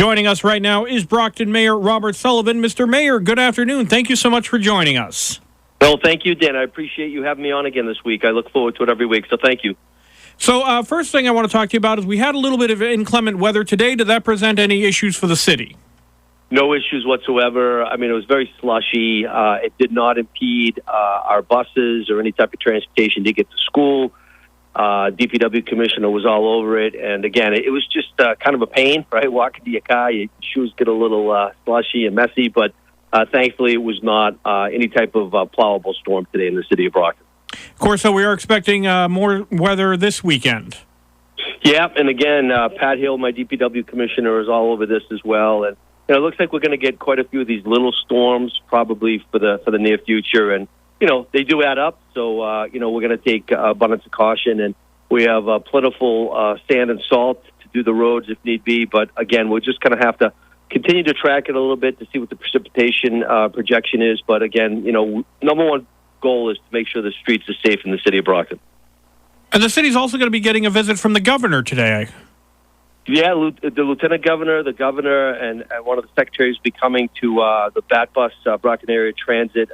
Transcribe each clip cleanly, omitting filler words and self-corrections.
Joining us right now is Brockton Mayor Robert Sullivan. Mr. Mayor, good afternoon. Thank you so much for joining us. Well, thank you, Dan. I appreciate you having me on again this week. I look forward to it every week, so thank you. So first thing I want to talk to you about is we had a little bit of inclement weather today. Did that present any issues for the city? No issues whatsoever. I mean, it was very slushy. It did not impede our buses or any type of transportation to get to school. DPW commissioner was all over it. And again, it was just kind of a pain, right? Walking to your car, your shoes get a little slushy and messy, but thankfully it was not any type of plowable storm today in the city of Brockton. Of course, so we are expecting more weather this weekend. Yeah, and again, Pat Hill, my DPW commissioner, is all over this as well. And it looks like we're going to get quite a few of these little storms probably for the near future. And, they do add up. So, we're going to take abundance of caution. And we have plentiful sand and salt to do the roads if need be. But, again, we're just going to have to continue to track it a little bit to see what the precipitation projection is. But, again, number one goal is to make sure the streets are safe in the city of Brockton. And the city's also going to be getting a visit from the governor today. Yeah, the lieutenant governor, the governor, and one of the secretaries will be coming to the BAT Bus Brockton Area Transit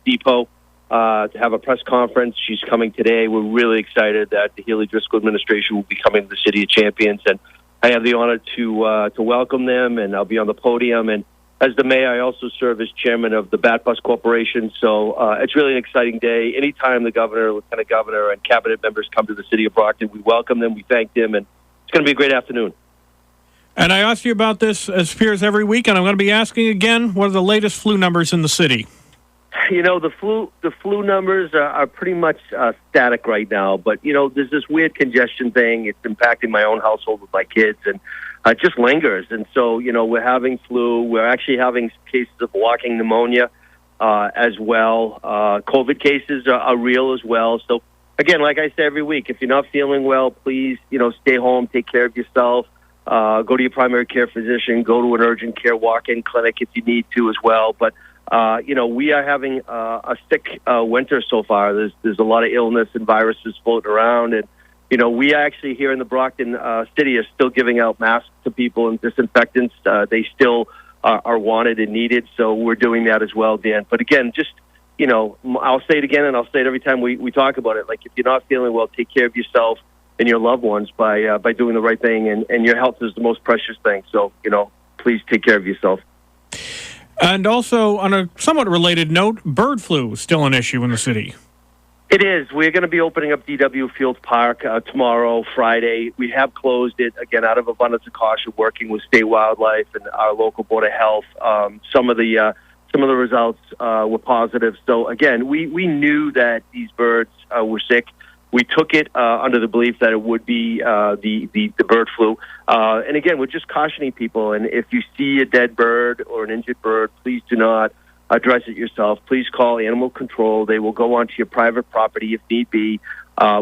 Depot to have a press conference. She's coming today. We're really excited that the Healey Driscoll administration will be coming to the City of Champions, and I have the honor to welcome them, and I'll be on the podium. And as the mayor, I also serve as chairman of the BAT Bus Corporation, so it's really an exciting day. Anytime the governor, lieutenant governor, and cabinet members come to the City of Brockton, we welcome them, we thank them, and it's going to be a great afternoon. And I asked you about this, as appears every week, and I'm going to be asking again, what are the latest flu numbers in the city? The flu numbers are pretty much static right now, but, there's this weird congestion thing. It's impacting my own household with my kids, and it just lingers. And so, we're having flu. We're actually having cases of walking pneumonia as well. COVID cases are real as well. So, again, like I say every week, if you're not feeling well, please, stay home, take care of yourself. Go to your primary care physician, go to an urgent care walk-in clinic if you need to as well. But, we are having a sick winter so far. There's a lot of illness and viruses floating around. And, we actually here in the Brockton city are still giving out masks to people and disinfectants. They still are wanted and needed. So we're doing that as well, Dan. But again, just, I'll say it again, and I'll say it every time we talk about it. Like, if you're not feeling well, take care of yourself and your loved ones by doing the right thing. And your health is the most precious thing. So, please take care of yourself. And also, on a somewhat related note, bird flu is still an issue in the city. It is. We're going to be opening up DW Fields Park tomorrow, Friday. We have closed it, again, out of abundance of caution, working with state wildlife and our local Board of Health. Some of the results were positive. So, again, we knew that these birds were sick. We took it under the belief that it would be the bird flu. And again, we're just cautioning people. And if you see a dead bird or an injured bird, please do not address it yourself. Please call animal control. They will go onto your private property if need be.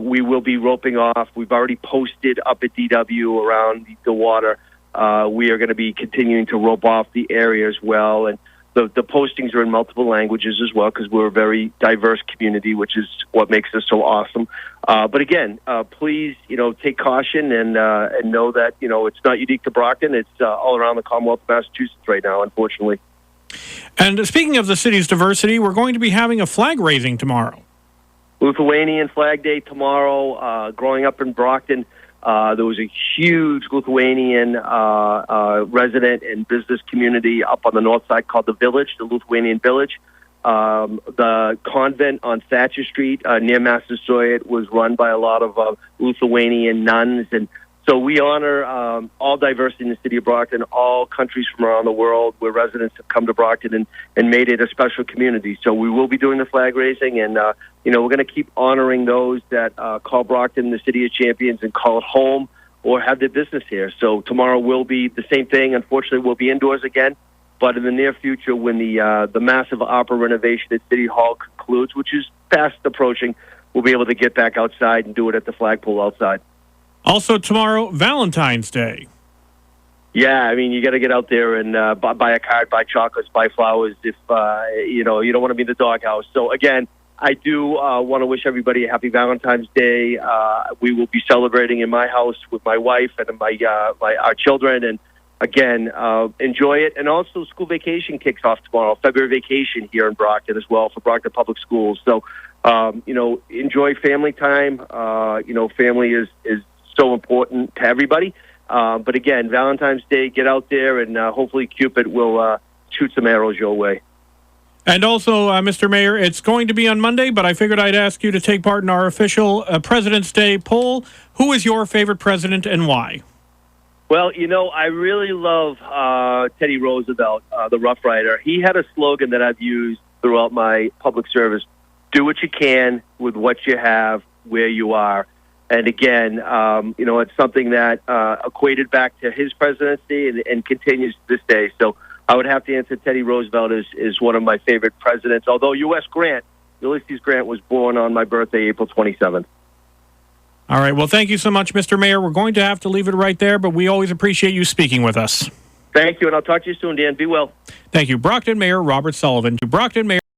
We will be roping off. We've already posted up at DW around the water. We are going to be continuing to rope off the area as well. And the postings are in multiple languages as well, because we're a very diverse community, which is what makes us so awesome. But again, please, take caution and know that, it's not unique to Brockton. It's all around the Commonwealth of Massachusetts right now, unfortunately. And speaking of the city's diversity, we're going to be having a flag raising tomorrow. Lithuanian Flag Day tomorrow. Growing up in Brockton, there was a huge Lithuanian resident and business community up on the north side called the Village, the Lithuanian Village. The convent on Thatcher Street near Massasoit was run by a lot of Lithuanian nuns. And so we honor all diversity in the city of Brockton, all countries from around the world where residents have come to Brockton and made it a special community. So we will be doing the flag raising, and we're going to keep honoring those that call Brockton the City of Champions and call it home or have their business here. So tomorrow will be the same thing. Unfortunately, we'll be indoors again. But in the near future, when the massive opera renovation at City Hall concludes, which is fast approaching, we'll be able to get back outside and do it at the flagpole outside. Also tomorrow, Valentine's Day. Yeah, I mean, you got to get out there and buy a card, buy chocolates, buy flowers if, you don't want to be in the doghouse. So, again, I do want to wish everybody a happy Valentine's Day. We will be celebrating in my house with my wife and our children. And, again, enjoy it. And also, school vacation kicks off tomorrow, February vacation here in Brockton as well for Brockton Public Schools. So, enjoy family time. Family is so important to everybody. But again, Valentine's Day, get out there, and hopefully Cupid will shoot some arrows your way. And also, Mr. Mayor, it's going to be on Monday, but I figured I'd ask you to take part in our official President's Day poll. Who is your favorite president and why? Well, I really love Teddy Roosevelt, the Rough Rider. He had a slogan that I've used throughout my public service: do what you can with what you have, where you are. And again, it's something that equated back to his presidency and continues to this day. So I would have to answer Teddy Roosevelt is one of my favorite presidents, although Ulysses Grant was born on my birthday, April 27th. All right. Well, thank you so much, Mr. Mayor. We're going to have to leave it right there, but we always appreciate you speaking with us. Thank you, and I'll talk to you soon, Dan. Be well. Thank you. Brockton Mayor Robert Sullivan. Brockton Mayor.